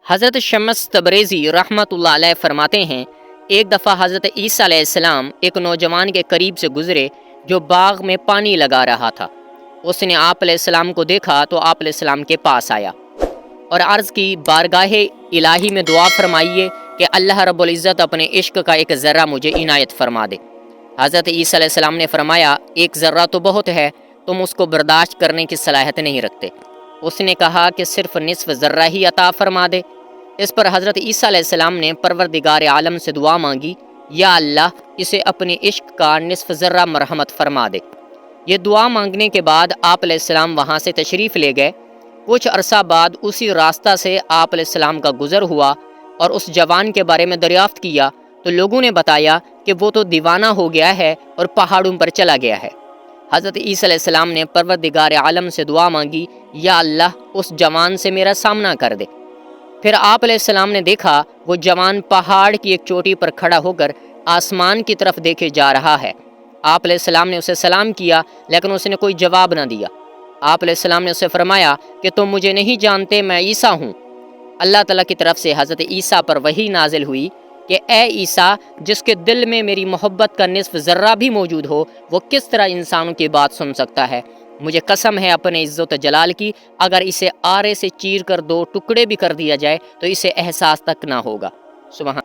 حضرت شمس تبریزی رحمۃ اللہ علیہ فرماتے ہیں، ایک دفعہ حضرت عیسیٰ علیہ السلام ایک نوجوان کے قریب سے گزرے جو باغ میں پانی لگا رہا تھا۔ اس نے آپ علیہ السلام کو دیکھا تو آپ علیہ السلام کے پاس آیا اور عرض کی، بارگاہ الہی میں دعا فرمائیے کہ اللہ رب العزت اپنے عشق کا ایک ذرہ مجھے عنایت فرما دے۔ حضرت عیسیٰ علیہ السلام نے فرمایا، ایک ذرہ تو بہت ہے، تم اس کو برداشت کرنے کی صلاحیت نہیں رکھتے۔ اس نے کہا کہ صرف نصف ذرہ ہی عطا فرما دے۔ اس پر حضرت عیسیٰ علیہ السلام نے پروردگار عالم سے دعا مانگی، یا اللہ اسے اپنے عشق کا نصف ذرہ مرحمت فرما دے۔ یہ دعا مانگنے کے بعد آپ علیہ السلام وہاں سے تشریف لے گئے۔ کچھ عرصہ بعد اسی راستہ سے آپ علیہ السلام کا گزر ہوا اور اس جوان کے بارے میں دریافت کیا تو لوگوں نے بتایا کہ وہ تو دیوانہ ہو گیا ہے اور پہاڑوں پر چلا گیا ہے۔ حضرت عیسیٰ علیہ السلام نے پروردگار عالم سے دعا مانگی، یا اللہ اس جوان سے میرا سامنا کر دے۔ پھر آپ علیہ السلام نے دیکھا وہ جوان پہاڑ کی ایک چوٹی پر کھڑا ہو کر آسمان کی طرف دیکھے جا رہا ہے۔ آپ علیہ السلام نے اسے سلام کیا لیکن اس نے کوئی جواب نہ دیا۔ آپ علیہ السلام نے اسے فرمایا کہ تم مجھے نہیں جانتے، میں عیسیٰ ہوں۔ اللہ تعالیٰ کی طرف سے حضرت عیسیٰ پر وحی نازل ہوئی کہ اے عیسیٰ، جس کے دل میں میری محبت کا نصف ذرہ بھی موجود ہو، وہ کس طرح انسانوں کی بات سن سکتا ہے؟ مجھے قسم ہے اپنے عزت و جلال کی، اگر اسے آرے سے چیر کر 2 ٹکڑے بھی کر دیا جائے تو اسے احساس تک نہ ہوگا۔ سبحان